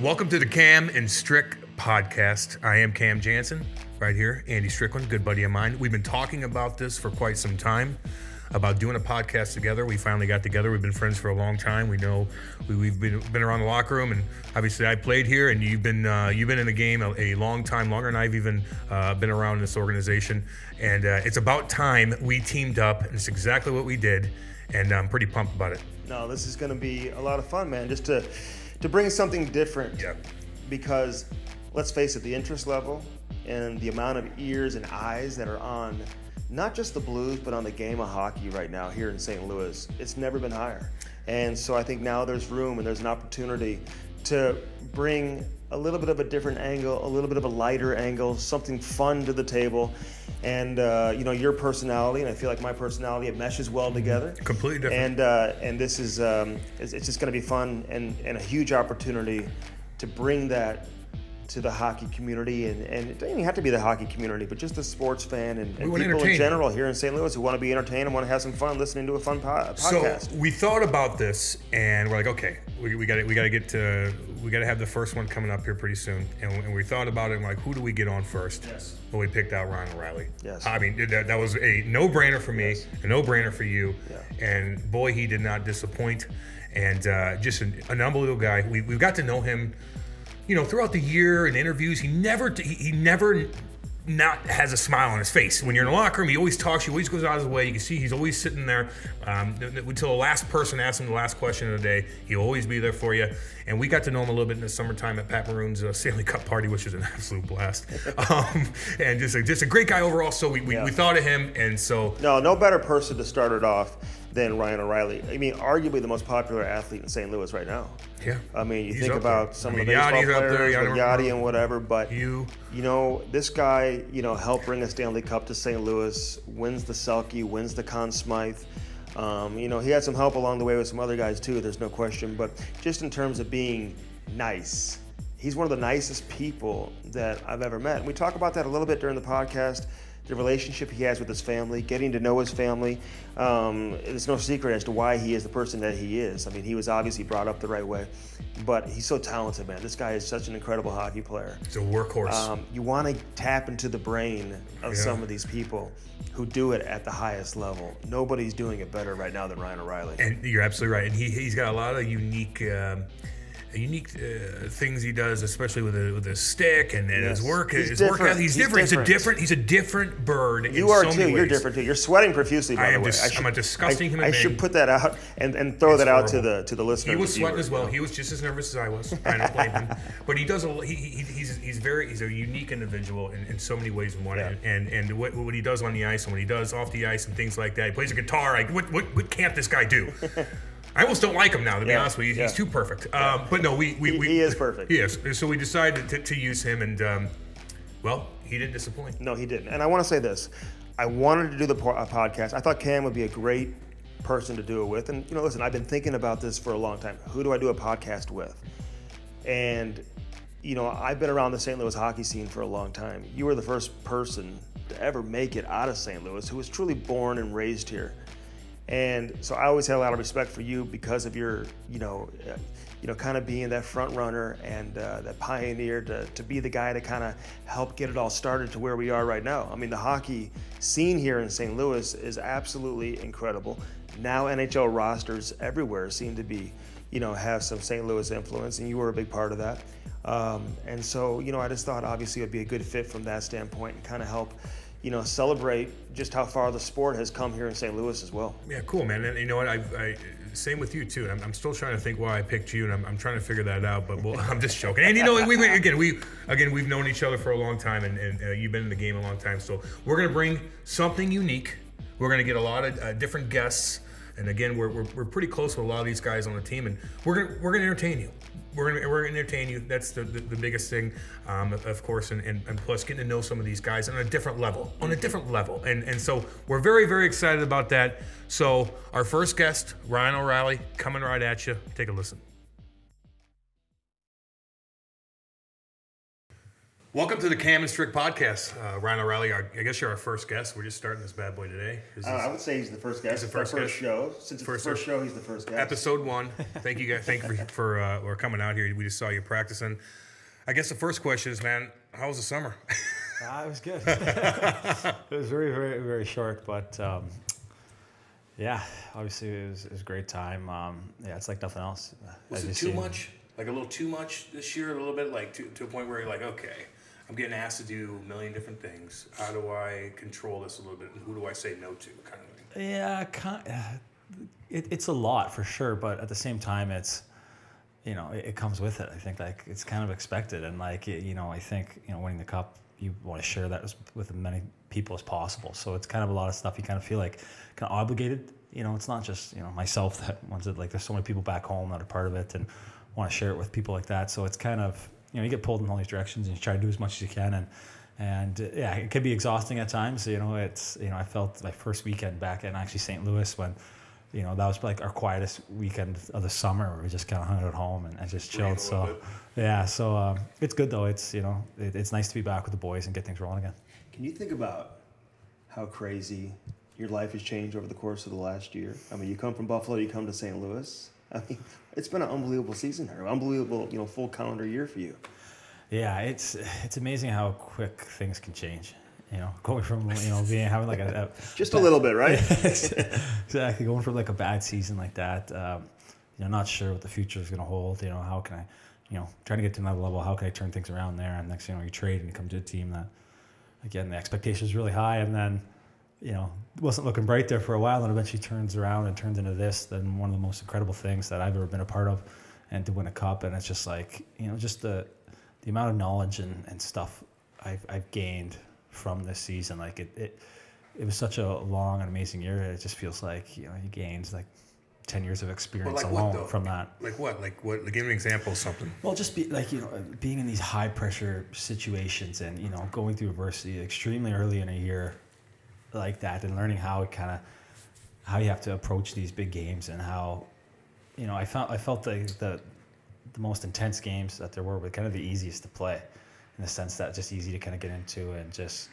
Welcome to the Cam and Strick podcast. I am Cam Jansen, right here. Andy Strickland, good buddy of mine. We've been talking about this for quite some time, about doing a podcast together. We finally got together. We've been friends for a long time. We know we've been around the locker room, and obviously I played here, and you've been in the game a long time, longer than I've even been around this organization. And it's about time we teamed up, and it's exactly what we did, and I'm pretty pumped about it. No, this is going to be a lot of fun, man. Just to bring something different. Yeah. Because let's face it, the interest level and the amount of ears and eyes that are on not just the Blues, but on the game of hockey right now here in St. Louis, it's never been higher. And so I think now there's room and there's an opportunity to bring a little bit of a different angle, a little bit of a lighter angle, something fun to the table. And your personality, and I feel like my personality, it meshes well together. Completely different. And this is it's just going to be fun and a huge opportunity to bring that to the hockey community, and it doesn't even have to be the hockey community, but just the sports fan and people in general here in St. Louis who want to be entertained and want to have some fun listening to a fun podcast. So we thought about this, and we're like, okay, we got to have the first one coming up here pretty soon, and we thought about it, and we're like, who do we get on first? Yes. Well, we picked out Ryan O'Reilly. Yes. I mean, that was a no-brainer for me, yes. A no-brainer for you, yeah. And boy, he did not disappoint, and just an unbelievable guy. We've got to know him, throughout the year in interviews. He never not has a smile on his face. When you're in the locker room, he always talks, he always goes out of his way. You can see he's always sitting there until the last person asks him the last question of the day. He'll always be there for you. And we got to know him a little bit in the summertime at Pat Maroon's Stanley Cup party, which was an absolute blast. And just a great guy overall. So we thought of him, and so no better person to start it off than Ryan O'Reilly. I mean, arguably the most popular athlete in St. Louis right now. Yeah. I mean, you He's think about some of the baseball Yachty's players, up there, like Yachty and whatever, but this guy, helped bring a Stanley Cup to St. Louis, wins the Selke, wins the Conn Smythe. He had some help along the way with some other guys too, there's no question, but just in terms of being nice, he's one of the nicest people that I've ever met. And we talk about that a little bit during the podcast. The relationship he has with his family, getting to know his family. It's no secret as to why he is the person that he is. I mean, he was obviously brought up the right way, but he's so talented, man. This guy is such an incredible hockey player. He's a workhorse. You want to tap into the brain of some of these people who do it at the highest level. Nobody's doing it better right now than Ryan O'Reilly. And you're absolutely right. And he's got a lot of unique things he does, especially with his stick and his work. He's different. He's a different bird. You are too. You're different too. You're sweating profusely, by the way. I'm a disgusting human being. I should put that out and throw that out to the listeners. He was sweating as well. He was just as nervous as I was. I don't blame him. But he does. He's a unique individual in so many ways. And what he does on the ice and what he does off the ice and things like that. He plays a guitar. Like what can't this guy do? I almost don't like him now, to be honest with you. He's too perfect. But no, he is perfect. He is. So we decided to use him, and he didn't disappoint. No, he didn't. And I want to say this: I wanted to do the podcast. I thought Cam would be a great person to do it with. And listen, I've been thinking about this for a long time. Who do I do a podcast with? And I've been around the St. Louis hockey scene for a long time. You were the first person to ever make it out of St. Louis who was truly born and raised here. And so I always had a lot of respect for you because of your, kind of being that front runner and that pioneer to be the guy to kind of help get it all started to where we are right now. I mean, the hockey scene here in St. Louis is absolutely incredible. Now NHL rosters everywhere seem to be, have some St. Louis influence, and you were a big part of that. And so, I just thought obviously it would be a good fit from that standpoint and kind of help celebrate just how far the sport has come here in St. Louis as well. Yeah, cool, man. And you know what? I same with you too. I'm still trying to think why I picked you, and I'm trying to figure that out. But I'm just joking. And we've known each other for a long time, and you've been in the game a long time. So we're gonna bring something unique. We're gonna get a lot of different guests. And again, we're pretty close with a lot of these guys on the team, and we're gonna entertain you. We're gonna entertain you. That's the biggest thing, of course, and plus getting to know some of these guys on a different level. And so we're very, very excited about that. So our first guest, Ryan O'Reilly, coming right at you. Take a listen. Welcome to the Cam and Strick podcast. Ryan O'Reilly, I guess you're our first guest. We're just starting this bad boy today. I would say he's the first guest. He's the first show. Since it's the first show, he's the first guest. Episode 1. Thank you guys. Thank you for coming out here. We just saw you practicing. I guess the first question is, man, how was the summer? It was good. It was very, very, very short, but yeah, obviously it was a great time. Yeah, it's like nothing else. Was it too much? Like a little too much this year? A little bit, like to a point where you're like, okay, I'm getting asked to do a million different things. How do I control this a little bit? And who do I say no to, kind of thing? Yeah, it's a lot for sure, but at the same time, it's, you know, it comes with it. I think like it's kind of expected, and like, you know, I think, you know, winning the cup, you want to share that with as many people as possible. So it's kind of a lot of stuff you kind of feel like kind of obligated. You know, it's not just, you know, myself that wants it. Like there's so many people back home that are part of it and want to share it with people like that. So it's kind of, you know, you get pulled in all these directions and you try to do as much as you can. And yeah, it can be exhausting at times. You know, it's, you know, I felt my first weekend back in actually St. Louis when, you know, that was like our quietest weekend of the summer where we just kind of hung out at home and just chilled. So yeah, so it's good though. It's, you know, it's nice to be back with the boys and get things rolling again. Can you think about how crazy your life has changed over the course of the last year? I mean, you come from Buffalo, you come to St. Louis. I mean, it's been an unbelievable season here, unbelievable, you know, full calendar year for you. Yeah, it's amazing how quick things can change. You know, going from, you know, having like a just a little bit, right? Exactly, going from like a bad season like that. You know, not sure what the future is going to hold. You know, how can I, you know, trying to get to another level? How can I turn things around there? And next thing you know, you trade and you come to a team that, again, the expectation is really high, and then, you know, wasn't looking bright there for a while, and eventually turns around and turns into this. Then one of the most incredible things that I've ever been a part of, and to win a cup. And it's just like, you know, just the amount of knowledge and stuff I've gained from this season. Like it was such a long and amazing year. It just feels like, you know, you gained like 10 years of experience alone from that. Like what? Like what? Like give me an example of something. Well, just be like, you know, being in these high pressure situations and, you know, going through adversity extremely early in a year like that, and learning how you have to approach these big games, and how, you know, I felt the most intense games that there were kind of the easiest to play, in the sense that just easy to kind of get into and just,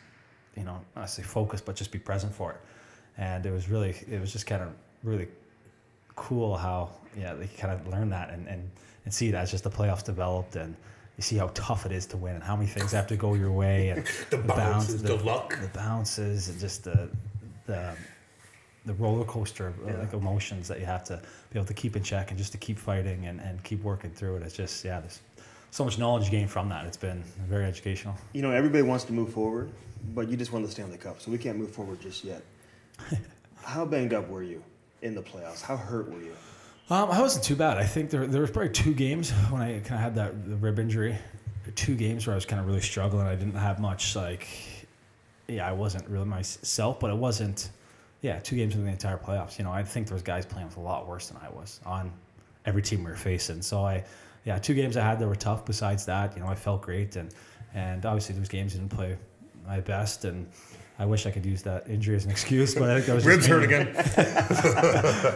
you know, not say focus, but just be present for it. And it was just kind of really cool how, yeah, they kind of learn that and see that as just the playoffs developed, and you see how tough it is to win and how many things have to go your way, and the bounces, the luck, the bounces, and just the roller coaster of like emotions that you have to be able to keep in check, and just to keep fighting and keep working through it. It's just, yeah, there's so much knowledge gained from that. It's been very educational. You know, everybody wants to move forward, but you just won the Stanley Cup, so we can't move forward just yet. How banged up were you in the playoffs? How hurt were you? I wasn't too bad. I think there was probably 2 games when I kind of had the rib injury. 2 games where I was kind of really struggling. I didn't have much, like, yeah, I wasn't really myself, but it wasn't, 2 games in the entire playoffs. You know, I think there was guys playing with a lot worse than I was on every team we were facing. So 2 games I had that were tough. Besides that, you know, I felt great, and obviously those games I didn't play my best, and I wish I could use that injury as an excuse, but I think that was ribs hurt again.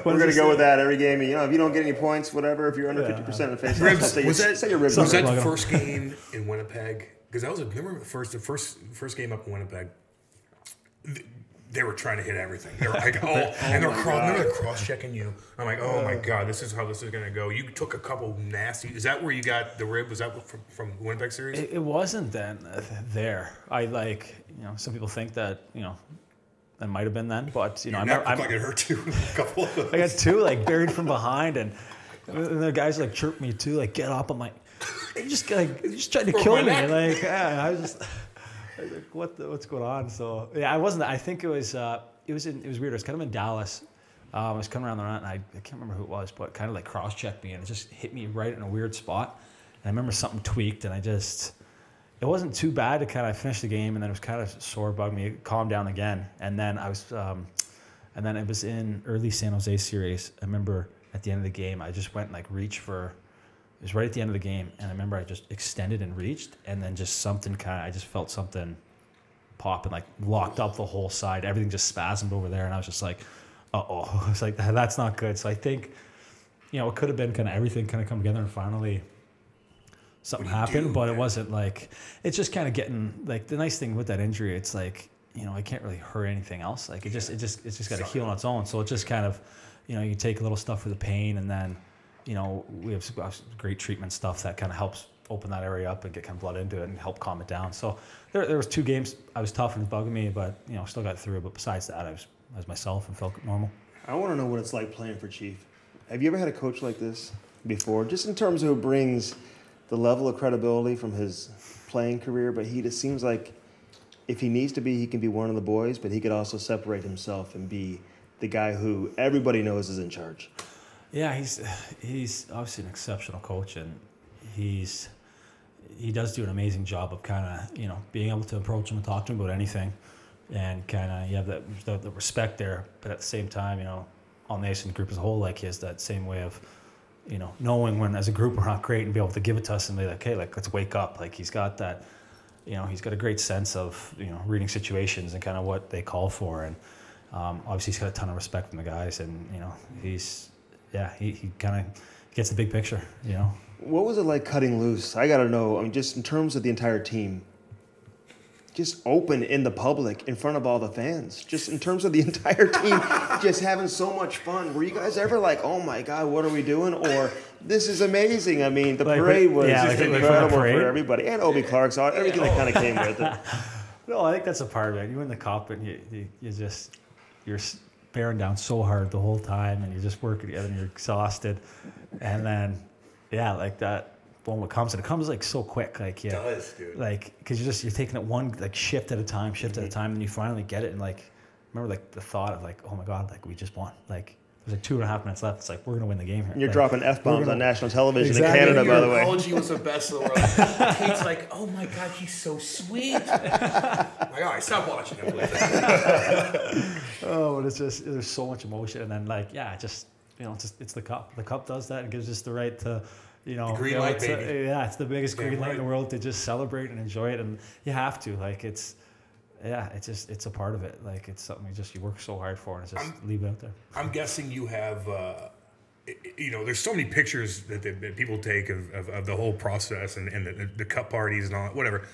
We're going to go with that every game. You know, if you don't get any points, whatever, if you're under 50% in the face, say your ribs. Was that the first game in Winnipeg? Because that was remember the first game up in Winnipeg. They were trying to hit everything. They were like, and they're cross-checking you. I'm like, oh my God, this is how this is going to go. You took a couple nasty. Is that where you got the rib? Was that from the Winnipeg series? It wasn't then there. I like, you know, some people think that, you know, that might have been then, but, you know, I like it hurt too. A couple of those. I got 2 like buried from behind, and the guys like chirped me too, like, get up. I'm like, you just tried to kill me. Like, yeah, I was just. Like, what's going on? So yeah, I wasn't. I think it was weird. It was kind of in Dallas. I was coming around the run, and I can't remember who it was, but kind of like cross-checked me, and it just hit me right in a weird spot. And I remember something tweaked, and it wasn't too bad to kind of finish the game, and then it was kind of sore, bugged me. It calmed down again, and then and then it was in early San Jose series. I remember at the end of the game, I just went and like reached for. It was right at the end of the game, and I remember I just extended and reached, and then just something I just felt something pop and like locked up the whole side. Everything just spasmed over there, and I was just like, uh-oh. I was like, that's not good. So I think, you know, it could have been kind of everything kind of come together, and finally something happened, but it wasn't like, it's just kind of getting, like, the nice thing with that injury, it's like, you know, it can't really hurt anything else. Like, it's just got to heal on its own. So it just kind of, you know, you take a little stuff for the pain, and then, you know, we have some great treatment stuff that kind of helps open that area up and get kind of blood into it and help calm it down. So there was 2 games I was tough and it was bugging me, but, you know, still got through it. But besides that, I was myself and felt normal. I want to know what it's like playing for Chief. Have you ever had a coach like this before? Just in terms of who brings the level of credibility from his playing career, but he just seems like if he needs to be, he can be one of the boys, but he could also separate himself and be the guy who everybody knows is in charge. Yeah, he's obviously an exceptional coach, and he does do an amazing job of kind of, you know, being able to approach him and talk to him about anything, and kind of you have the respect there, but at the same time, you know, on the ice and the group as a whole, like, he has that same way of, you know, knowing when as a group we're not great and be able to give it to us and be like, hey, like, let's wake up. Like, he's got that, you know, he's got a great sense of, you know, reading situations and kind of what they call for, and obviously he's got a ton of respect from the guys, and, you know, he kind of gets the big picture, you know. What was it like cutting loose? I got to know, I mean, just in terms of the entire team, just open in the public in front of all the fans, just in terms of the entire team, just having so much fun. Were you guys ever like, oh my God, what are we doing? Or this is amazing. I mean, the parade was just incredible for everybody. And Obi Clark saw everything that kind of came with it. No, I think that's a part of it. You win the cup and you're bearing down so hard the whole time, and you're just working together and you're exhausted. And then, yeah, like that moment comes, and it comes like so quick. Like, yeah, it does, dude. Like, because you're taking it one like shift at a time, and you finally get it. And like, remember like the thought of like, oh my God, like we just won. Like, there's like 2.5 minutes left. It's like, we're gonna win the game here. And you're like, dropping F-bombs on national television in Canada, by the way. Your apology was the best in the world. Kate's like, oh my God, he's so sweet. I'm like, all right, stop watching him, please. Oh, but it's just, there's so much emotion, and then like, yeah, just, you know, it's the cup. The cup does that and gives us the right to, you know, green light, baby. Yeah, it's the biggest green light in the world to just celebrate and enjoy it, and you have to. Like, it's a part of it. Like, it's something you work so hard for, and it's just leave it out there. I'm guessing you have, you know, there's so many pictures that people take of the whole process and the cup parties and all that, whatever.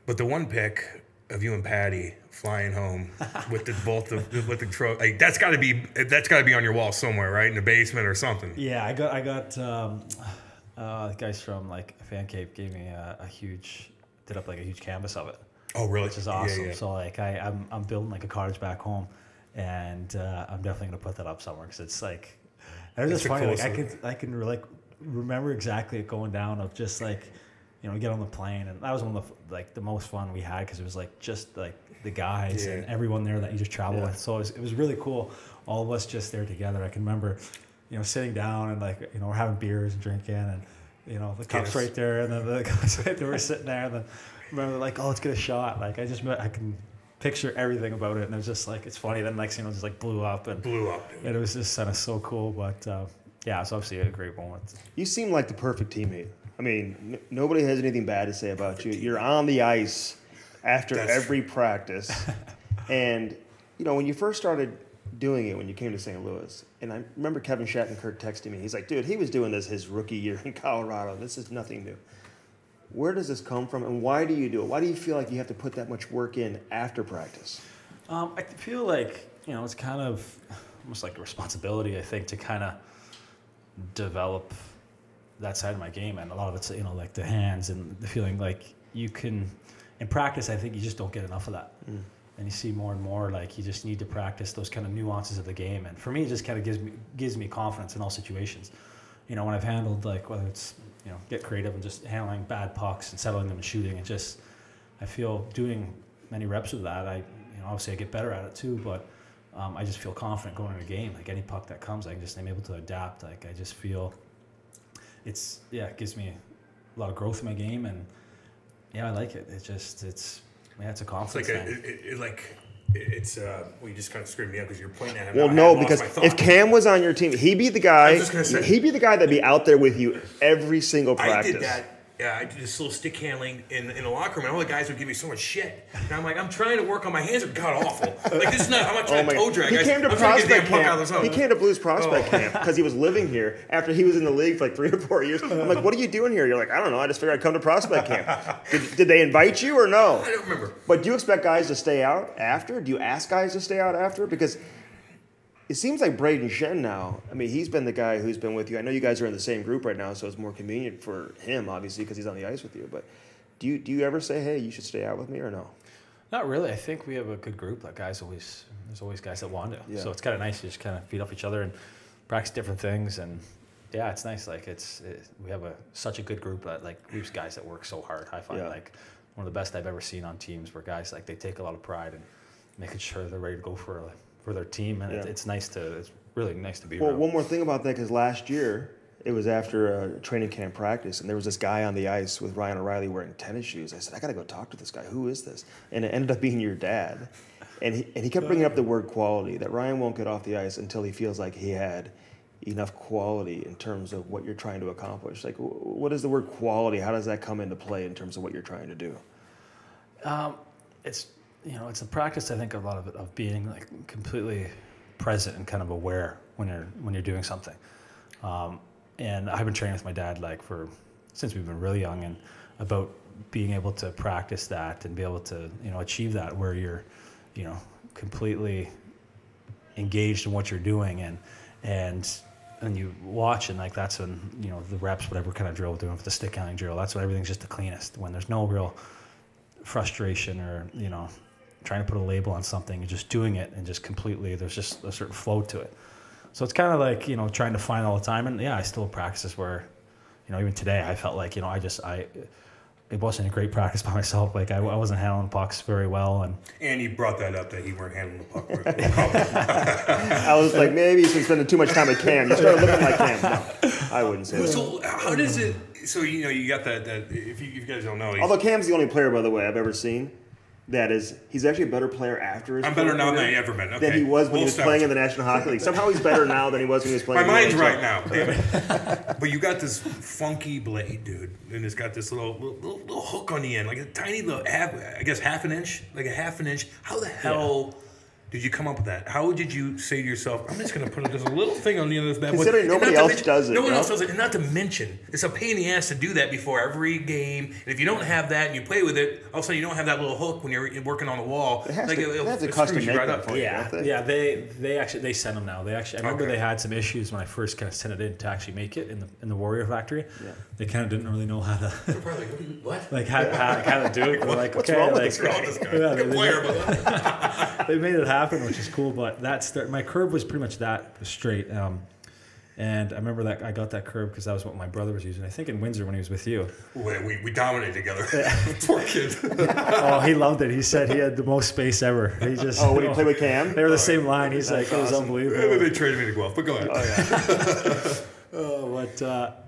But the one pic of you and Patty flying home with the trophy, like, that's got to be on your wall somewhere, right, in the basement or something. Yeah, I got the guys from like Fan Cave gave me did up like a huge canvas of it. Oh, really? Which is awesome. Yeah. So like I'm building like a cottage back home, and I'm definitely gonna put that up somewhere, because it's like, it was just funny. Like, I can like remember exactly it going down of just like, you know, get on the plane, and that was one of the most fun we had, because it was like just like the guys and everyone there that you just travel with. So it was really cool. All of us just there together. I can remember, you know, sitting down and like, you know, we're having beers and drinking, and, you know, the cup's right there, and then the guys right there were sitting there, and then remember like, oh, let's get a shot. Like, I can picture everything about it, and it was just like, it's funny. Then next thing, it just like blew up, and it was just kind of so cool. But yeah, it's obviously a great moment. You seem like the perfect teammate. I mean, nobody has anything bad to say about you. You're on the ice after every practice. And, you know, when you first started doing it, when you came to St. Louis, and I remember Kevin Shattenkirk texting me. He's like, dude, he was doing this his rookie year in Colorado. This is nothing new. Where does this come from, and why do you do it? Why do you feel like you have to put that much work in after practice? I feel like, you know, it's kind of almost like a responsibility, I think, to kind of develop that side of my game. And a lot of it's, you know, like the hands and the feeling like you can, in practice, I think you just don't get enough of that. And you see more and more, like, you just need to practice those kind of nuances of the game. And for me, it just kind of gives me confidence in all situations. You know, when I've handled, like, whether it's, you know, get creative and just handling bad pucks and settling them and shooting, it just, I feel doing many reps of that, you know, obviously I get better at it too, but I just feel confident going into a game. Like, any puck that comes, I'm able to adapt. Like, I just feel it gives me a lot of growth in my game, and yeah, I like it. It's a confidence thing. It's well, you just kind of screwed me up because you're pointing at him. Well, no, because if Cam was on your team, he'd be the guy. He'd be the guy that'd be out there with you every single practice. I did that I did this little stick handling in the locker room, and all the guys would give me so much shit. And I'm like, I'm trying to work on my hands. Are god awful. Like this is not. I'm not trying to toe drag. He guys. came to I'm trying to get prospect the damn puck out of camp. the He zone. came to Blues prospect camp because he was living here after he was in the league for like 3 or 4 years. I'm like, what are you doing here? You're like, I don't know. I just figured I'd come to prospect camp. Did they invite you or no? I don't remember. But do you expect guys to stay out after? Do you ask guys to stay out after? Because it seems like Braden Shen now, I mean, he's been the guy who's been with you. I know you guys are in the same group right now, so it's more convenient for him, obviously, because he's on the ice with you. But do you ever say, hey, you should stay out with me or no? Not really. I think we have a good group. Like there's always guys that want to. Yeah. So it's kind of nice to just kind of feed off each other and practice different things. And yeah, it's nice. Like we have such a good group that like we've guys that work so hard. I find like one of the best I've ever seen on teams where guys like they take a lot of pride in making sure they're ready to go for their team. And it's really nice to be around. Well, one more thing about that, because last year it was after a training camp practice, and there was this guy on the ice with Ryan O'Reilly wearing tennis shoes. I said, I got to go talk to this guy. Who is this? And it ended up being your dad. And he kept bringing up the word quality, that Ryan won't get off the ice until he feels like he had enough quality in terms of what you're trying to accomplish. Like, what is the word quality? How does that come into play in terms of what you're trying to do? It's a practice. I think a lot of it of being like completely present and kind of aware when you're doing something. And I've been training with my dad since we've been really young, and about being able to practice that and be able to achieve that where you're completely engaged in what you're doing and you watch, and like that's when the reps, whatever kind of drill we're doing for the stick handling drill, that's when everything's just the cleanest, when there's no real frustration or trying to put a label on something and just doing it and just completely, there's just a certain flow to it. So it's kind of like trying to find all the time. And yeah, I still practice where even today I felt like it wasn't a great practice by myself. Like I wasn't handling pucks very well. And you brought that up that you weren't handling the puck. I was like, maybe he's been spending too much time with Cam. You started looking like Cam. No, I wouldn't say that. So how does it? So you got that. If you guys don't know, Although Cam's the only player, by the way, I've ever seen he's actually a better player after his. I'm better now than I ever been. Okay. Than he was when he was playing in the National Hockey League. Somehow he's better now than he was when he was playing. My in the mind's NHL. right now, damn it. But you got this funky blade, dude, and it's got this little hook on the end, like a tiny little, half an inch. How the hell did you come up with that? How did you say to yourself, I'm just going to put just a little thing on the end of this bad boy? Considering nobody else does it. No one else does it. And not to mention, it's a pain in the ass to do that before every game. And if you don't have that and you play with it, all of a sudden you don't have that little hook when you're working on the wall. They have to custom make that for you, don't they? Yeah, they send them now. I remember they had some issues when I first kind of sent it in to actually make it in the Warrior Factory. Yeah. They kind of didn't really know how to. They're probably like, what? Like how kind of do it. They're like, what's okay, wrong with like, this guy? Yeah, good player, but they made it happen, which is cool. But my curve was pretty much that straight. And I remember that I got that curve because that was what my brother was using. I think in Windsor when he was with you. We dominated together. Poor kid. Oh, he loved it. He said he had the most space ever. He just. Oh, when he played with Cam? They were the same line. He's like, it was unbelievable. They traded me to Guelph, but go ahead. Oh, yeah.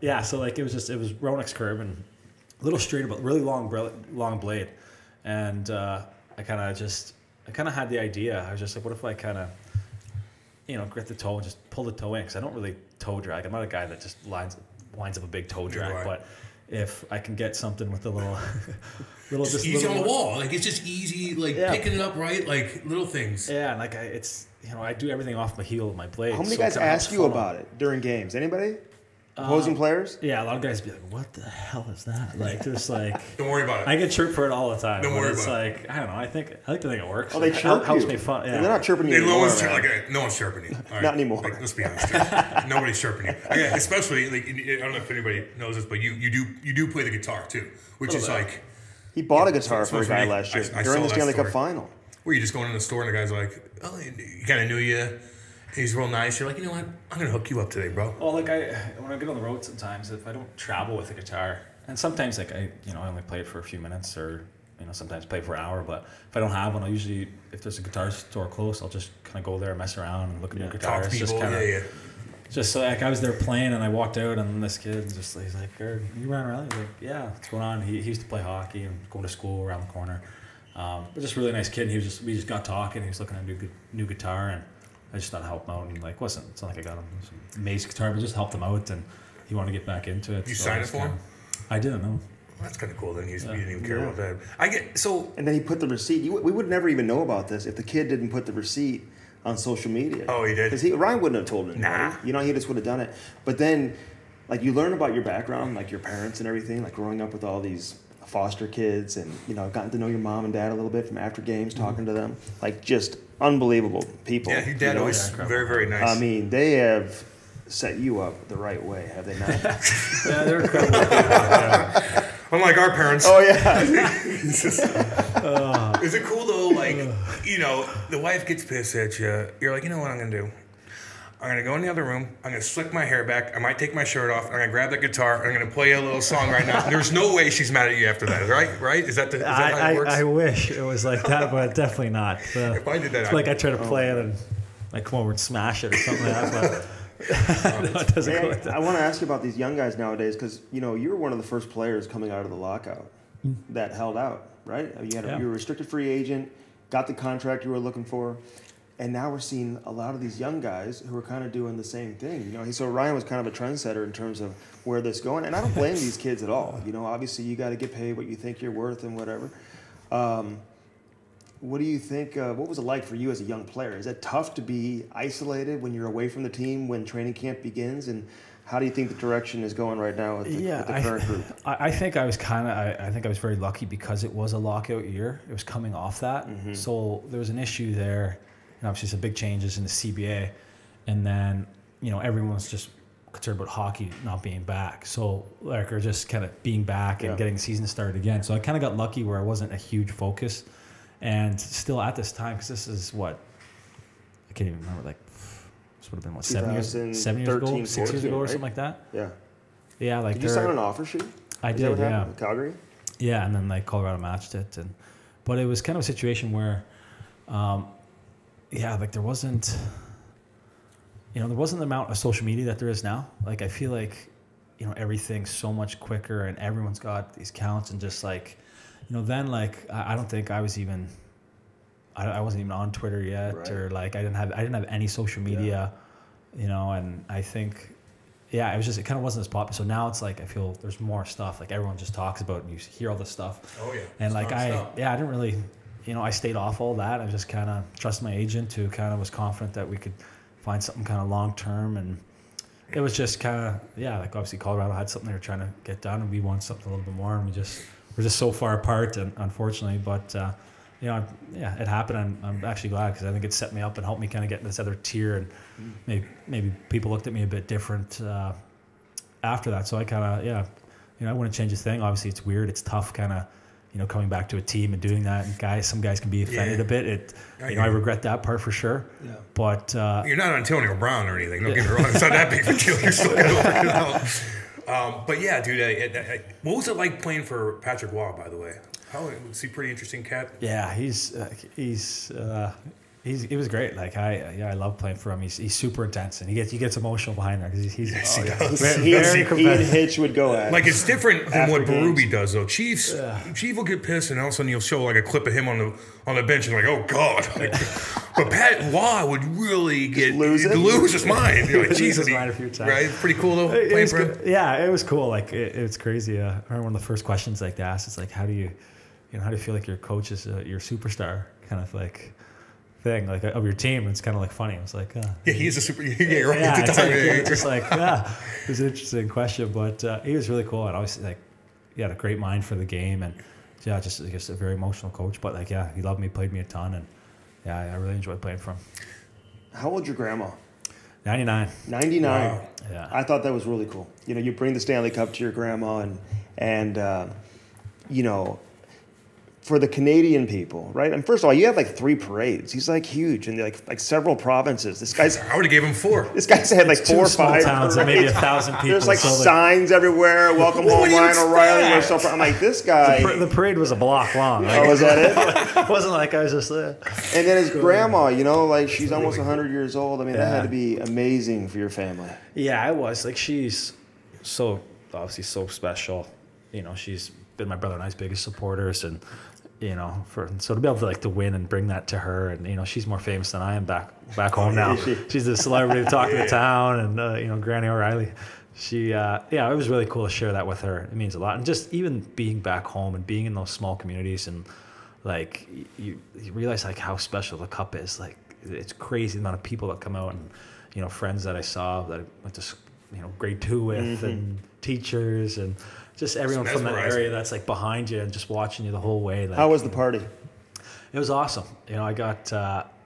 Yeah, so like it was Ronek's curve and a little straight, but really long blade. And I kind of had the idea. I was just like, what if I kind of, grip the toe and just pull the toe in? Because I don't really toe drag. I'm not a guy that just winds up a big toe drag. Right. But if I can get something with a little just easy on the wall. Like it's just easy, picking it up right, like little things. Yeah, and like I do everything off my heel of my blade. How many guys ask you about it during games? Anybody? Opposing players? Yeah, a lot of guys be like, "What the hell is that?" Like, just like. Don't worry about it. I get chirped for it all the time. Don't worry it's about it. I don't know. I like to think it works. Oh, they chirp you. Helps me fun. Yeah. They're not chirping you anymore. No one's chirping you. Right? Not anymore. Like, let's be honest. Nobody's chirping you. Especially, I don't know if anybody knows this, but you do play the guitar too, which is like. He bought a guitar for a guy last year during the Stanley Cup final. Where you just going in the store and the guy's like, oh, he kind of knew you. He's real nice. You're like, you know what? I'm going to hook you up today, bro. Well, when I get on the road sometimes, if I don't travel with the guitar, and sometimes I only play it for a few minutes or, sometimes play for an hour, but if I don't have one, I'll usually, if there's a guitar store close, I'll just kind of go there and mess around and look at new guitars. Talk to people, Just so like I was there playing and I walked out and this kid he's like, you ran around? He's like, yeah, what's going on? He used to play hockey and going to school around the corner. But just a really nice kid. And we just got talking. He was looking at a new guitar and I just thought I'd help him out, and it's not like I got him some amazing guitar, but just helped him out, and he wanted to get back into it. You signed it for him? I didn't know. That's kind of cool. Then he didn't even care about that. I get so. And then he put the receipt. We would never even know about this if the kid didn't put the receipt on social media. Oh, he did? Because Ryan wouldn't have told anybody. Nah. You know, he just would have done it. But then, like, you learn about your background, like your parents and everything, like growing up with all these foster kids and, you know, gotten to know your mom and dad a little bit from after games, talking to them. Like, just unbelievable people. Yeah, your dad always very, very nice. I mean, they have set you up the right way, have they not? Yeah, they're incredible people. Yeah. Unlike our parents. Oh, yeah. Is it cool though? Like, you know, the wife gets pissed at you. You're like, you know what I'm gonna do? I'm gonna go in the other room. I'm gonna slick my hair back. I might take my shirt off. I'm gonna grab the guitar. And I'm gonna play a little song right now. There's no way she's mad at you after that, right? Right? Is that how it works? I wish it was like that, but definitely not. If I did that, it's like I try to play it and like come over and smash it or something like that. But no, it doesn't go like that. I want to ask you about these young guys nowadays because, you know, you were one of the first players coming out of the lockout that held out, right? You were a restricted free agent, got the contract you were looking for, and now we're seeing a lot of these young guys who are kind of doing the same thing. You know, so Ryan was kind of a trendsetter in terms of where this is going, and I don't blame these kids at all. You know, obviously you got to get paid what you think you're worth and whatever. What do you think, what was it like for you as a young player? Is it tough to be isolated when you're away from the team when training camp begins? And how do you think the direction is going right now with the current group? I think I was I think I was very lucky because it was a lockout year. It was coming off that. Mm-hmm. So there was an issue there. And obviously some big changes in the CBA. And then, you know, everyone's just concerned about hockey not being back. So like, or just kind of being back and getting the season started again. So I kind of got lucky where I wasn't a huge focus. And still at this time, because this is what, I can't even remember, like, this would have been, what, 7 years ago, 6 years ago or something like that? Yeah. Yeah, like. Did you sign an offer sheet? I did, yeah. In Calgary? Yeah, and then, like, Colorado matched it. But it was kind of a situation where, like, there wasn't the amount of social media that there is now. Like, I feel like, you know, everything's so much quicker and everyone's got these counts and just, like, you know, then like I don't think I was even, I wasn't even on Twitter yet, or like I didn't have any social media, you know, and I think, it kind of wasn't as popular. So now it's like I feel there's more stuff. Like everyone just talks about it and you hear all this stuff. Oh yeah. And like I didn't really, you know, I stayed off all that. I just kind of trusted my agent who kind of was confident that we could find something kind of long term, and it was just kind of like obviously Colorado had something they were trying to get done, and we wanted something a little bit more, and we're just so far apart, and unfortunately, but you know, it happened, and I'm actually glad because I think it set me up and helped me kind of get in this other tier, and maybe people looked at me a bit different after that. So I kind of, you know, I wouldn't change a thing. Obviously, it's weird, it's tough, kind of, you know, coming back to a team and doing that, and some guys can be offended a bit. I regret that part for sure. Yeah. But you're not Antonio Brown or anything. Don't get me wrong. It's not that big of a deal. You're still gonna work it out. But yeah, dude, what was it like playing for Patrick Waugh, by the way? Was he pretty interesting cat? Yeah, he was great. Like I love playing for him. He's super intense, and he gets emotional behind there because he's he and Hitch would go at it. Like it's different than what Berube does though. Chief will get pissed, and all of a sudden you'll show like a clip of him on the bench, and like, oh god. Like, but Pat Waugh would really lose his mind. You're like, Jesus, mind a few times. Right? It's pretty cool though. Playing for him. Yeah, it was cool. Like it's crazy. I remember one of the first questions like they asked, it's like, how do you feel like your coach is your superstar kind of like thing, like of your team? It's kind of like funny. It was like, he is a super. Yeah, right. Yeah, at the time. It was an interesting question, but he was really cool, and obviously like he had a great mind for the game, and just I guess a very emotional coach. But like, he loved me, played me a ton, and I really enjoyed playing for him. How old's your grandma? 99. 99. Wow. Yeah. I thought that was really cool. You know, you bring the Stanley Cup to your grandma, and you know, for the Canadian people, right? And first of all, you have like 3 parades. He's like huge in like several provinces. This guy's. I would have gave him 4. This guy's had like 4 or 5 towns and maybe 1,000 people. There's like signs everywhere. Welcome home, Ryan O'Reilly. Or something. I'm like, this guy. The parade was a block long. Oh, was that it? It wasn't like I was just there. And then his grandma, you know, like she's almost 100 years old. I mean, that had to be amazing for your family. Yeah, it was. Like she's so obviously so special. You know, she's been my brother and I's biggest supporters, and you know, so to be able to win and bring that to her, and you know, she's more famous than I am back home now. She's the celebrity talking to town, and you know, Granny O'Reilly Yeah, it was really cool to share that with her. It means a lot. And just even being back home and being in those small communities and like you realize like how special the Cup is. Like it's crazy the amount of people that come out and, you know, friends that I saw that I went to, you know, grade 2 with and teachers and just everyone from that area that's like behind you and just watching you the whole way. Like, how was the party? It was awesome. You know, I got,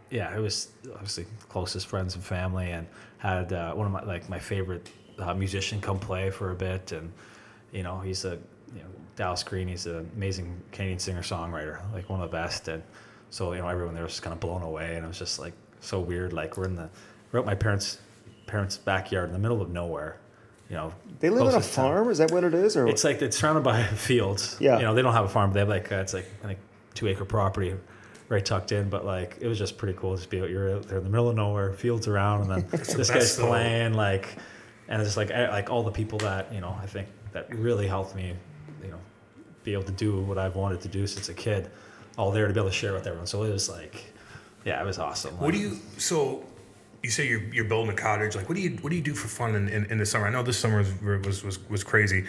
it was obviously closest friends and family and had one of my favorite musician come play for a bit. And, you know, he's Dallas Green, he's an amazing Canadian singer-songwriter, like one of the best. And so, you know, everyone there was just kind of blown away. And it was just like so weird. Like we're at my parents' backyard in the middle of nowhere. You know, they live on a farm. Is that what it is? Or it's like it's surrounded by fields. Yeah. You know, they don't have a farm. But they have like it's like I think 2-acre property, right tucked in. But like it was just pretty cool to be out. You're out there in the middle of nowhere, fields around, and then this guy's playing like, and it's just like all the people that, you know, I think that really helped me, you know, be able to do what I've wanted to do since a kid, all there to be able to share with everyone. So it was like, yeah, it was awesome. What do you You say you're building a cottage. Like, what do you do for fun in the summer? I know this summer was crazy.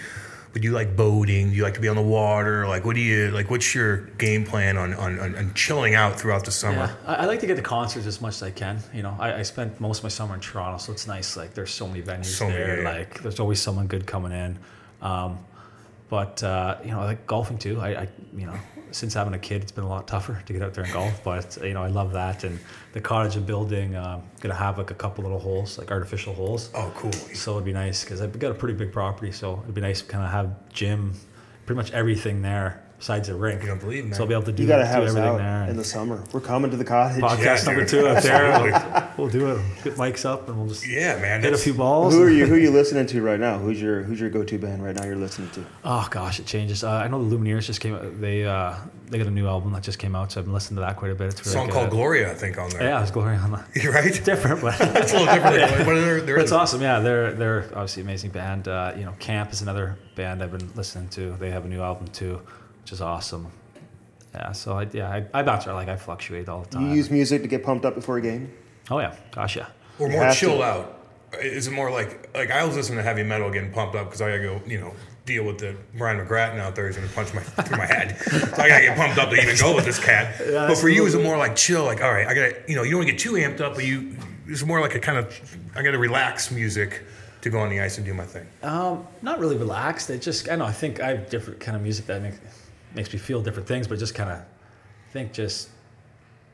But do you like boating? Do you like to be on the water? Like, what's your game plan on chilling out throughout the summer? Yeah, I like to get to concerts as much as I can. You know, I spent most of my summer in Toronto, so it's nice. Like, there's so many venues there. Yeah. Like, there's always someone good coming in. But you know, I like golfing too. I you know, since having a kid, it's been a lot tougher to get out there and golf. But you know, I love that. And the cottage I'm building, gonna have like a couple little holes, like artificial holes. Oh, cool. So it'd be nice because I've got a pretty big property. So it'd be nice to kind of have gym, pretty much everything there besides a rink. You don't believe, man. So I'll be able to do, you gotta have everything out there. in the summer. We're coming to the cottage. Podcast number 2 up there. We'll do it. Get mics up and we'll just man, hit a few balls. Who are you listening to right now? Who's your go-to band right now you're listening to? Oh gosh, it changes. I know the Lumineers just came out. They got a new album that just came out, so I've been listening to that quite a bit. It's really song good. called Gloria, I think, on there. Yeah, it's Gloria on that. You're right. It's different, but it's a little different. But it's awesome. Yeah, they're obviously an amazing band. You know, Camp is another band I've been listening to. They have a new album too, which is awesome. Yeah, so I bounce around, like I fluctuate all the time. You use music to get pumped up before a game? Oh yeah, gosh yeah. Or more chilled out. Is it more like I was listening to heavy metal getting pumped up because I gotta go, you know, deal with the Brian McGrattan out there who's gonna punch through my head. So I gotta get pumped up to even go with this cat. Yeah, but for you, is it more like chill? Like, all right, I gotta, you know, you don't want to get too amped up, but it's more like a kind of, I gotta relax music to go on the ice and do my thing. Not really relaxed. It just, I think I have different kind of music that makes me feel different things, but just kind of just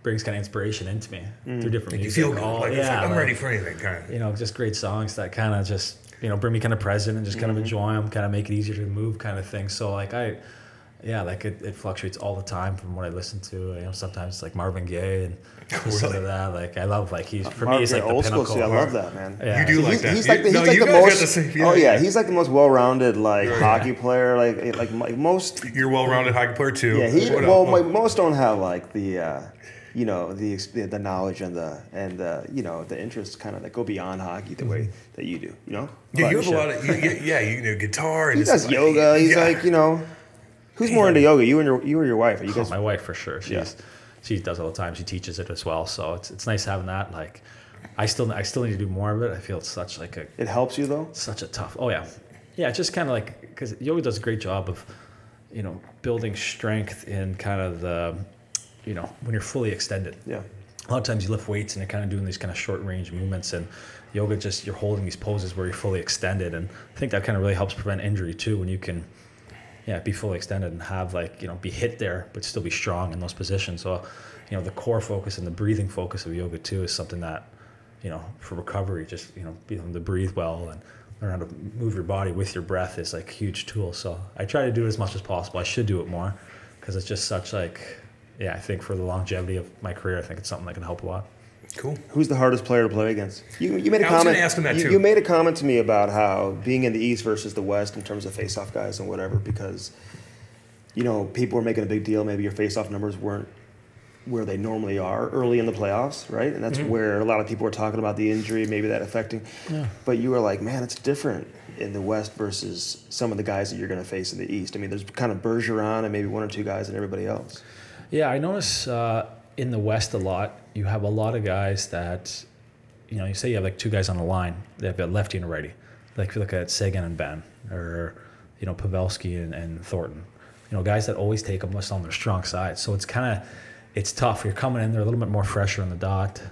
brings kind of inspiration into me through different music. You feel good. I'm ready for anything, kind of. You know, just great songs that kind of just, you know, bring me kind of present and just kind of enjoy them, kind of make it easier to move kind of thing. So like it fluctuates all the time from what I listen to. You know, sometimes it's like Marvin Gaye and listen to that. Like I love, like he's like the pinnacle. School, I love that, man. Yeah. You do like that. He's like the most. He's like the most well-rounded hockey player. Like most. You're a well-rounded hockey player too. Yeah, most don't have like the. You know, the knowledge and the you know, the interests kind of that go beyond hockey the way that you do, you know? Yeah, you have a lot of you do guitar and he does yoga. He's like, you know, who's more into yoga? You or your wife? Are you guys? My wife for sure. She does all the time. She teaches it as well. So it's nice having that. Like I still need to do more of it. I feel it's such like a. It helps you though. Such a tough. Oh yeah, yeah. It's just kind of like because yoga does a great job of, you know, building strength in kind of the. You know, when you're fully extended. Yeah. A lot of times you lift weights and you're kind of doing these kind of short range movements, and yoga just, you're holding these poses where you're fully extended. And I think that kind of really helps prevent injury too, when you can, be fully extended and have like, you know, be hit there, but still be strong in those positions. So, you know, the core focus and the breathing focus of yoga too is something that, you know, for recovery, just, you know, being able to breathe well and learn how to move your body with your breath is like a huge tool. So I try to do it as much as possible. I should do it more because it's just such like, I think for the longevity of my career, I think it's something that can help a lot. Cool. Who's the hardest player to play against? You made a comment. I was going to ask him that too. You made a comment to me about how being in the East versus the West in terms of face-off guys and whatever, because, you know, people were making a big deal. Maybe your face-off numbers weren't where they normally are early in the playoffs, right? And that's where a lot of people were talking about the injury, maybe that affecting. Yeah. But you were like, man, it's different in the West versus some of the guys that you're going to face in the East. I mean, there's kind of Bergeron and maybe one or two guys and everybody else. Yeah, I notice in the West a lot, you have a lot of guys that, you know, you say you have like two guys on the line, they have a lefty and a righty. Like if you look at Sagan and Ben, or Pavelski and Thornton, guys that always take them list on their strong side. So it's tough. You're coming in there a little bit more fresher on the dot,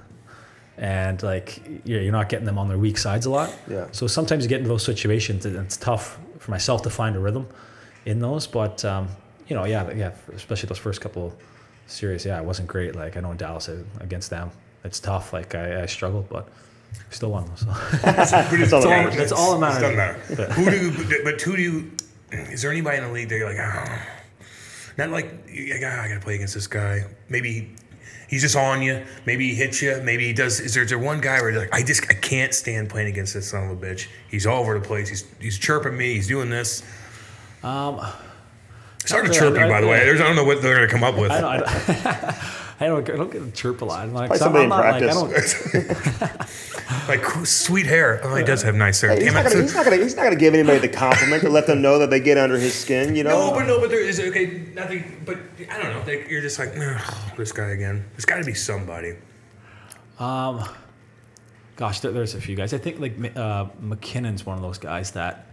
and like you're not getting them on their weak sides a lot. Yeah. So sometimes you get into those situations, and it's tough for myself to find a rhythm in those. But especially those first couple series, it wasn't great. Like I know in Dallas against them, it's tough. Like I struggled, but we still won. So That's all that matters. Doesn't matter. Who do you? Is there anybody in the league that you're like, oh, not like I gotta play against this guy? Maybe he's just on you. Maybe he hits you. Maybe he does. Is there one guy where you're like, I can't stand playing against this son of a bitch. He's all over the place. He's chirping me. He's doing this. Starting to chirp you, by the way. I don't know what they're gonna come up with. I don't get to chirp a lot. Like somebody in practice. Like sweet hair. Oh, he does have nice hair. Hey, he's not gonna give anybody the compliment to let them know that they get under his skin. No, but there is nothing. But I don't know. You're just like, this guy again. There's got to be somebody. Gosh, there's a few guys. I think like McKinnon's one of those guys that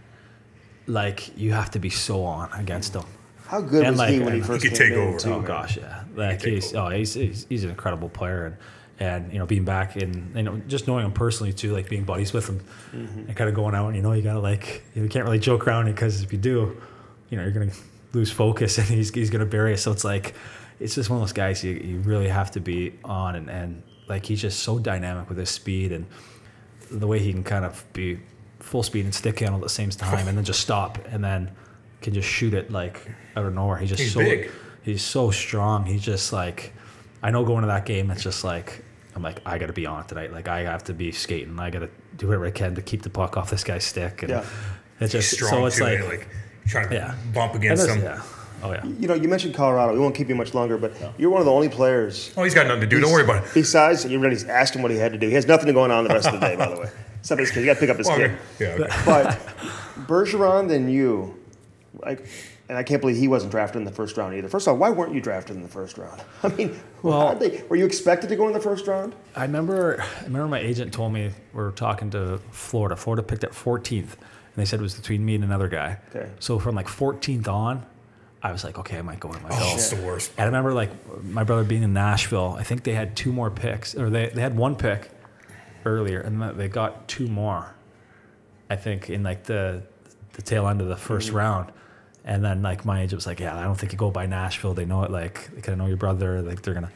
like you have to be so on against him. How good was he when he first came in? He could take over. Oh gosh, yeah. Like he's an incredible player, and being back in just knowing him personally too, like being buddies with him, and kind of going out, and you gotta you can't really joke around because if you do, you're gonna lose focus and he's gonna bury us. So it's just one of those guys you really have to be on, and like he's just so dynamic with his speed and the way he can kind of be full speed and stick handle at the same time, and then just stop and then can just shoot it like out of nowhere. He's so big. He's so strong. He's just like, I know going to that game, it's just like, I'm like, I got to be on it tonight. Like I have to be skating. I got to do whatever I can to keep the puck off this guy's stick. And it's just strong so it's too, like trying to bump against him. Yeah. Oh yeah. You mentioned Colorado. We won't keep you much longer, but you're one of the only players. Oh, he's got nothing to do. Don't worry about it. Besides, you already asked him what he had to do. He has nothing going on the rest of the day, by the way. Except his kid. You got to pick up his kid. Yeah. Okay. But Bergeron and you, and I can't believe he wasn't drafted in the first round either. First of all, why weren't you drafted in the first round? I mean, were you expected to go in the first round? I remember my agent told me we were talking to Florida. Florida picked at 14th, and they said it was between me and another guy. Okay. So from 14th on, I was like, okay, I might go. It's the worst. And I remember my brother being in Nashville. I think they had 2 more picks, or they had 1 pick earlier, and they got 2 more. I think in the tail end of the first round. And then my agent was like, yeah, I don't think you go by Nashville. They know it. They kind of know your brother. They're gonna.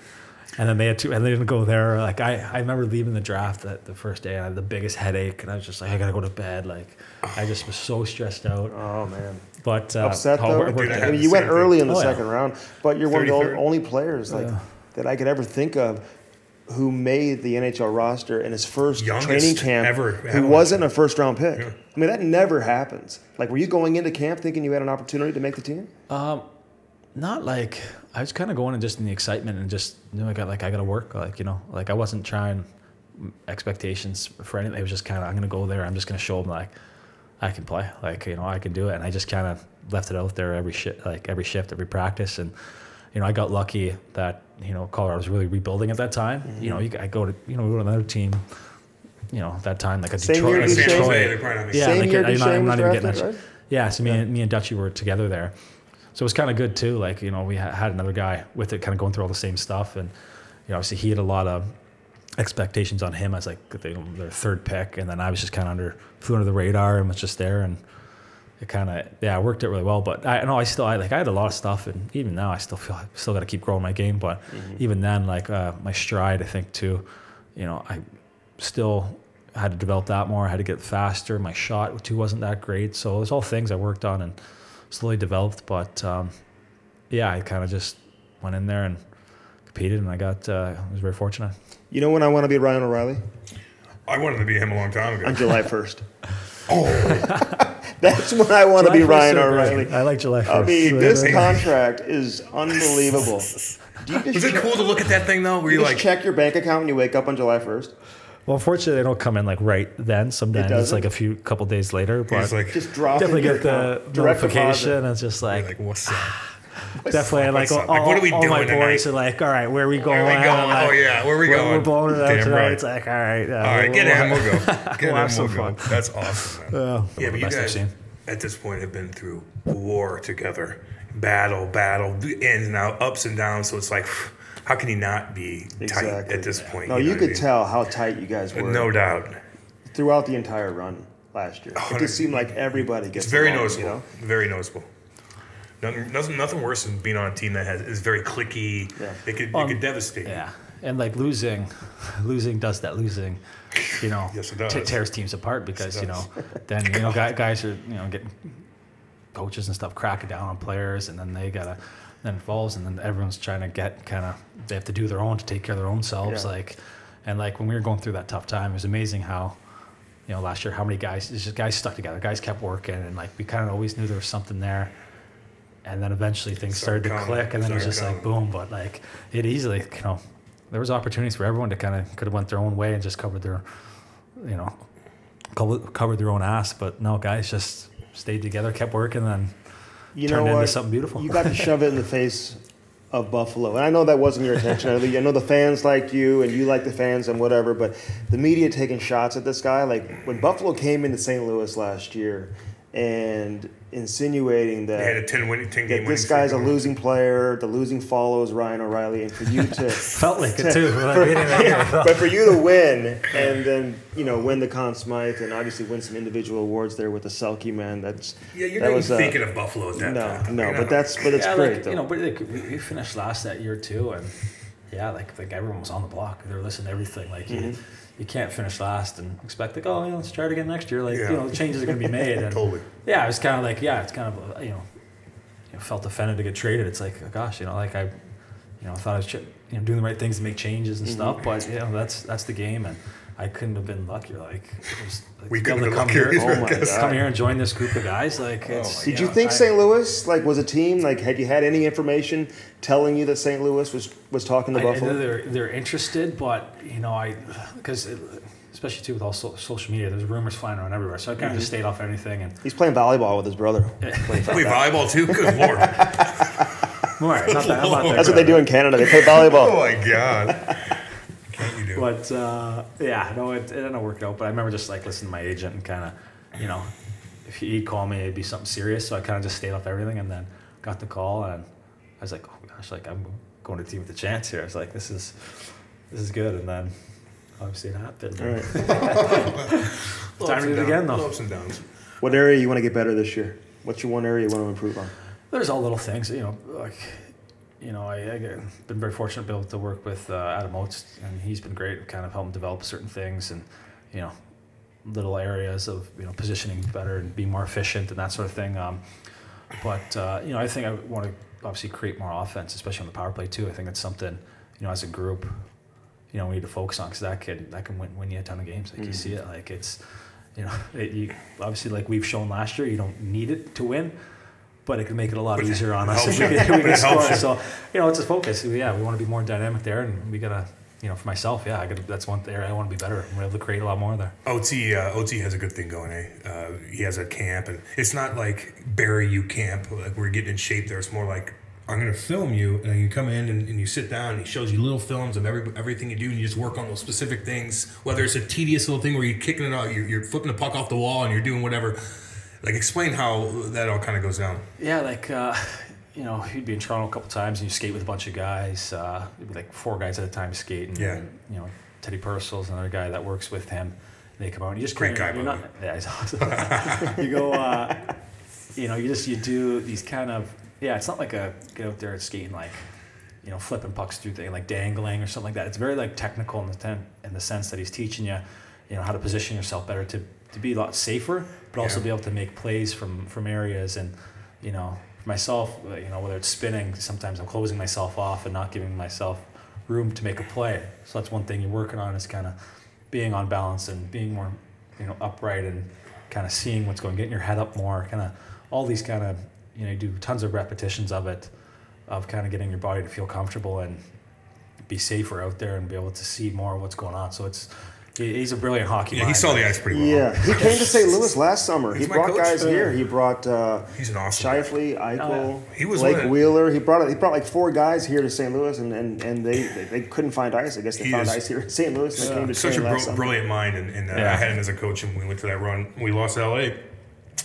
And then they had 2, and they didn't go there. I remember leaving the draft the first day, and I had the biggest headache, and I was just like, I gotta go to bed. I just was so stressed out. Oh man. But upset though. I mean, you went early in the second round, but you're one of the only players that I could ever think of who made the NHL roster in his first training camp who wasn't a first-round pick. Yeah. I mean, that never happens. Were you going into camp thinking you had an opportunity to make the team? Not I was kind of going in just in the excitement and just knew I got to work. I wasn't trying expectations for anything. It was just kind of, I'm going to go there. I'm just going to show them I can play. I can do it. And I just kind of left it out there every shift, every practice. And, I got lucky that, Colorado was really rebuilding at that time. Mm-hmm. I go to another team, that time, a Detroit. I'm not even getting that. Right? Yeah, so me and Dutchie were together there. So it was kind of good too. We had another guy with it kind of going through all the same stuff. And, obviously he had a lot of expectations on him as their 3rd pick. And then I was just kind of flew under the radar and was just there. And it kind of, worked out really well. But I had a lot of stuff, and even now I still feel I still got to keep growing my game. But even then, my stride, I think too, I still had to develop that more. I had to get faster. My shot too wasn't that great. So it was all things I worked on and slowly developed. But I kind of just went in there and competed, and I was very fortunate. You know when I want to be Ryan O'Reilly? I wanted to be him a long time ago. On July 1st. Oh. That's when I want to be Ryan O'Reilly. I like July 1st. I mean, this contract is unbelievable. Was it cool to look at that thing, though? Where you check your bank account when you wake up on July 1st? Well, unfortunately, they don't come in right then. Sometimes it's a couple days later. But just drop definitely get the direct notification. And it's just like what's up? definitely like all what are we doing my boys tonight? are like, all right, where are we going? Where are we going? Like, Oh yeah, where are we going? We're blowing it out Damn tonight. right. It's like, all right, All right, get in, we'll go. Get in, have some we'll go. fun. That's awesome, man. Yeah, But you best I've guys seen. at this point have been through war together, battle, ins and out, ups and downs. So it's like, how can you not be tight at this point? No, know you what I could mean? tell how tight you guys were. No doubt. Throughout the entire run last year. It just seemed like everybody gets It's very along, noticeable. You know? Very noticeable. Nothing worse than being on a team that is very cliquey. Yeah. It could devastate. Yeah, and like losing does that. Losing, you know, Yes, it does. tears teams apart because Yes, it you know, does. then you know guys are getting coaches and stuff cracking down on players, and then then it falls, and then everyone's trying to they have to do their own to take care of their own selves. Yeah. And when we were going through that tough time, it was amazing how, last year how many guys stuck together, guys kept working, and like we kind of always knew there was something there. And then eventually things started to click, and then it was just like boom. But like it easily, there was opportunities for everyone to could have went their own way and just covered their, covered their own ass. But no, guys just stayed together, kept working, and then turned into something beautiful. You got to shove it in the face of Buffalo, and I know that wasn't your intention. I know the fans liked you, and you like the fans and whatever. But the media taking shots at this guy, like when Buffalo came into St. Louis last year, and insinuating that, They had a 10 game winning this guy's a streak. losing player, the losing follows Ryan O'Reilly, and for you to Felt like it too. but for you to win and then win the Conn Smythe and obviously win some individual awards there with the Selke man, Yeah, you're that not was, thinking of Buffalo at that time. no, You know? but it's Yeah, great like, though. but like, we finished last that year too, and yeah, like everyone was on the block. They were listening to everything. Like you can't finish last and expect like, let's try it again next year. Like the changes are going to be made. And Totally. Yeah, it was kind of like it's kind of felt offended to get traded. It's like, oh, gosh, like I thought I was doing the right things to make changes and stuff, but that's the game, and I couldn't have been luckier. Like, We to be able couldn't to have come luckier here, either, I guess. come here and join this group of guys. Like, Did you think St. Louis was a team? Like, had you had any information telling you that St. Louis was talking to I Buffalo? know they're interested, but because especially too with all social media, there's rumors flying around everywhere. So I kind of just stayed off anything. And He's playing volleyball with his brother. Wait, volleyball too? Good lord. more, not that, I'm not that That's what good. they do in Canada. They play volleyball. Oh my god. Can't you do? But it ended up working out. But I remember just like listening to my agent and kind of, if he'd call me, it'd be something serious. So I kind of just stayed off everything, and then got the call, and I was like, oh gosh, like I'm going to a team with a chance here. I was like, this is good, and then obviously it happened. All right. Time to do it again, though. Ups and downs. What area you want to get better this year? What's your one area you want to improve on? There's all little things, like, I've been very fortunate to be able to work with Adam Oates, and he's been great, kind of helping develop certain things, and little areas of positioning better and being more efficient and that sort of thing. But I think I want to obviously create more offense, especially on the power play too. I think it's something as a group we need to focus on, because that can win you a ton of games. Like you see it, like it's you obviously, like we've shown last year, you don't need it to win, but it can make it a lot easier on us if we can score. So it's a focus. We want to be more dynamic there, and we gotta. For myself, that's one area I want to be better. I'm able to create a lot more there. OT has a good thing going, eh? He has a camp, and it's not like bury you camp, like we're getting in shape there. It's more like, I'm going to film you, and you come in and you sit down, and he shows you little films of everything you do, and you just work on those specific things, whether it's a tedious little thing where you're kicking it out, you're flipping the puck off the wall, and you're doing whatever. Like, explain how that all kind of goes down. Yeah, like... he'd be in Toronto a couple times, and you skate with a bunch of guys. It'd be like 4 guys at a time skating. Yeah. And, Teddy Purcell's another guy that works with him. They come out, and you just Great guy, by the way. Yeah, he's awesome. You go, you do these kind of, it's not like get out there and skating like, flipping pucks through things, like dangling or something like that. It's very like technical in the sense that he's teaching you, how to position yourself better to be a lot safer, but also be able to make plays from areas. And for myself, whether it's spinning, sometimes I'm closing myself off and not giving myself room to make a play. So that's one thing you're working on, is kind of being on balance and being more, upright, and kind of seeing what's going, getting your head up more, kind of all these kind of, you do tons of repetitions of it, of kind of getting your body to feel comfortable and be safer out there and be able to see more of what's going on. So it's He's a brilliant hockey Yeah, mind. he saw the ice pretty well. Yeah, he came to St. Louis last summer. He's He my brought coach. guys here. He brought He's an awesome guy. Shifley, Eichel, He was Blake one of- Wheeler. He brought like 4 guys here to St. Louis, and they couldn't find ice. I guess they He found is ice here in St. Louis. And they came to Such a train last summer. brilliant mind, and I had him as a coach, and we went to that run. We lost to LA,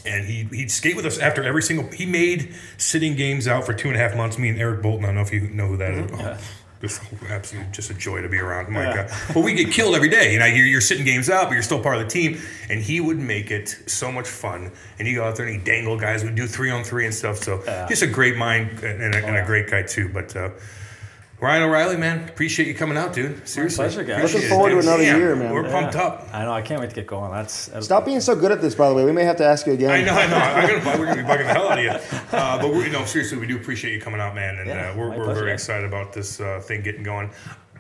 and he'd skate with us after every single. He made sitting games out for 2.5 months. Me and Eric Bolton. I don't know if you know who that is. Oh, just a joy to be around. Oh my God. But we get killed every day. You know, you're sitting games out, but you're still part of the team. And he would make it so much fun. And he'd go out there and he'd dangle guys. We'd do 3-on-3 and stuff. So just a great mind and a great guy too. But Ryan O'Reilly, man, appreciate you coming out, dude. Seriously. pleasure, guys. Appreciate Looking forward it, to dude. another Damn, year, man. We're pumped up. I know. I can't wait to get going. That's Stop being so good at this, by the way. We may have to ask you again. I know. We're gonna be bugging the hell out of you. But seriously, we do appreciate you coming out, man, and we're pleasure, very guys. excited about this thing getting going.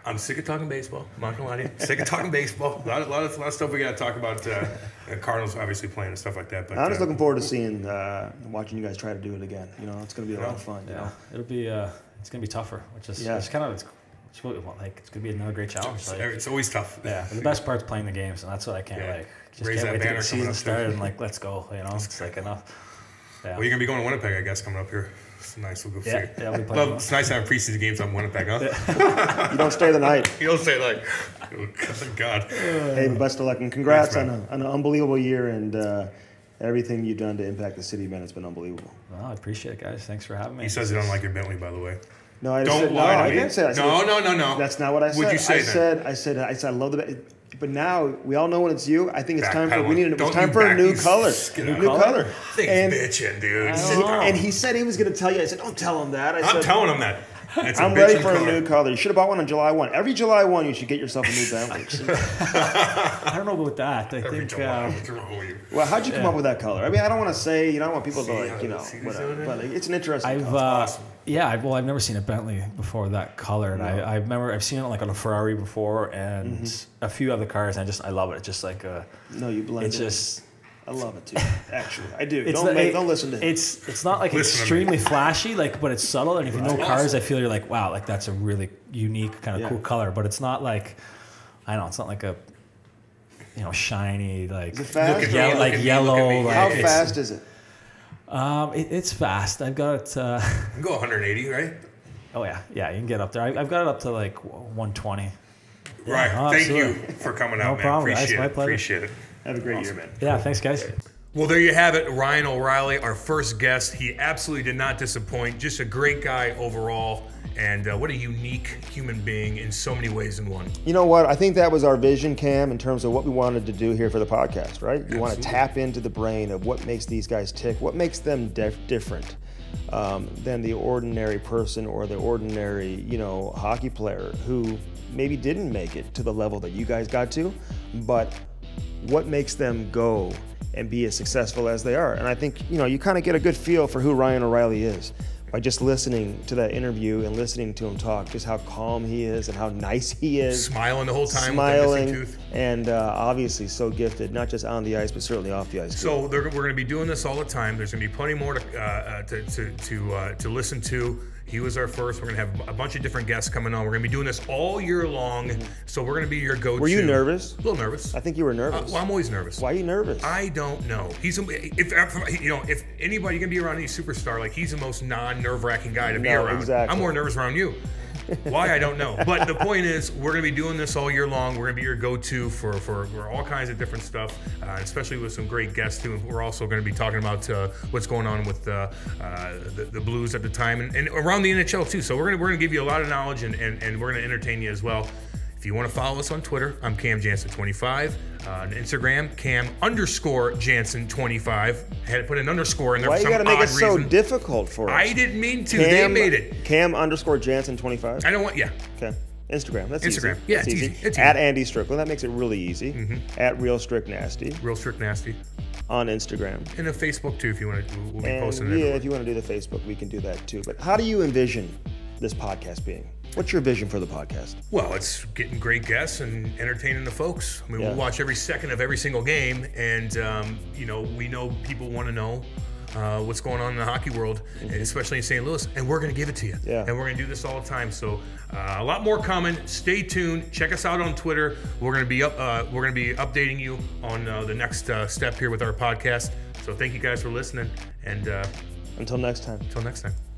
I'm sick of talking baseball. I'm not gonna lie to you. Sick of talking baseball. A lot of stuff we got to talk about. Cardinals obviously playing and stuff like that. But I'm just looking forward to seeing, watching you guys try to do it again. You know, it's going to be a lot of fun. You know? It'll be it's gonna be tougher, which is Yeah. it's kind of it's really like it's gonna be another great challenge. Like, it's always tough. yeah, but the best part's playing the games, and that's what I can't just Raise can't that wait to get banner the coming season up, too. started and like let's go. You know, it's like enough. Yeah. Well, you're gonna be going to Winnipeg, I guess, coming up here. It's nice. We'll go see. Yeah, I'll be playing. Well, it's nice to have preseason games on Winnipeg, huh? You don't stay the night. You don't say like, oh God. Hey, best of luck and congrats Thanks, on an unbelievable year and everything you've done to impact the city, man. It's been unbelievable. Well, I appreciate it, guys. Thanks for having me. He says he don't like your Bentley, by the way. No, I Don't said, lie to I me. didn't say that. No. That's not what I said. What'd you say then? I said I love the. But now we all know when it's you. I think it's time for Backpedaling. it's time for a new color. Get out. New color. Thing's And, bitching, dude. and he said he was going to tell you. I said, don't tell him that. I'm telling him that. It's I'm a ready bitchin' for a color. new color. You should have bought one on July 1. Every July 1, you should get yourself a new Bentley. I don't know about that. I Every think July. What's wrong with you? Well, how'd you come up with that color? I mean, I don't want to say, I don't want people to See like, how the whatever. season's But like, it's an interesting color. awesome. I've never seen a Bentley before that color, and I remember I've seen it like on a Ferrari before and a few other cars, and I love it. It's just like No, you blend it's in. just. I love it too. Actually, I do. It's Don't listen to him. It's not like Listen to me. extremely flashy, like, but it's subtle. And if you know Right. cars, I feel you're like, wow, like that's a really unique kind of cool color. But it's not like, I don't know, it's not like a, shiny like Is it fast? Look at yeah, me, like look at me, yellow. look at me. Like, How it's- fast is it? It's fast. I've got it. You can go 180, right? Oh yeah, you can get up there. I've got it up to like 120. Right. oh, Thank you absolutely. for coming No out, man. problem, guys. Appreciate My it. pleasure. Appreciate it. Have a great year, man. Yeah, thanks guys. Well, there you have it. Ryan O'Reilly, our first guest. He absolutely did not disappoint. Just a great guy overall. And what a unique human being in so many ways in one. You know what? I think that was our vision, Cam, in terms of what we wanted to do here for the podcast, right? You want to tap into the brain of what makes these guys tick, what makes them different than the ordinary person or the ordinary, hockey player who maybe didn't make it to the level that you guys got to, but what makes them go and be as successful as they are. And I think, you kind of get a good feel for who Ryan O'Reilly is by just listening to that interview and listening to him talk, just how calm he is and how nice he is. Smiling the whole time Smiling, with a missing tooth. and obviously so gifted, not just on the ice, but certainly off the ice. So we're going to be doing this all the time. There's going to be plenty more to listen to. He was our first. We're going to have a bunch of different guests coming on. We're going to be doing this all year long. So we're going to be your go-to. Were you nervous? A little nervous. I think you were nervous. Well, I'm always nervous. Why are you nervous? I don't know. If anybody can be around any superstar, like he's the most non-nerve-wracking guy to be No, around. exactly. I'm more nervous around you. Why, I don't know. But the point is, we're going to be doing this all year long. We're going to be your go-to for all kinds of different stuff, especially with some great guests too. And we're also going to be talking about what's going on with the Blues at the time and around the NHL too. So we're going to give you a lot of knowledge and we're going to entertain you as well. If you want to follow us on Twitter, I'm Cam Jansen25. On Instagram, Cam_Jansen25. I had to put an underscore in there Why for you some got to make odd it so reason. difficult for us? I didn't mean to. They made it. Cam_Jansen25. I don't want. Yeah. Okay. Instagram. That's Instagram. easy. Yeah, That's it's easy. easy. It's At easy. Andy Strick. Well, that makes it really easy. At Real Strick Nasty Real Strict Nasty. on Instagram. And a Facebook too, if you want to. We'll be And posting it. yeah, everywhere. if you want to do the Facebook, we can do that too. But how do you envision this podcast being? What's your vision for the podcast? Well, it's getting great guests and entertaining the folks. I mean, Yeah. we'll watch every second of every single game, and we know people want to know what's going on in the hockey world, especially in St. Louis, and we're going to give it to you. Yeah. And we're going to do this all the time. So a lot more coming. Stay tuned. Check us out on Twitter. We're going to be updating you on the next step here with our podcast. So thank you guys for listening, and until next time. Until next time.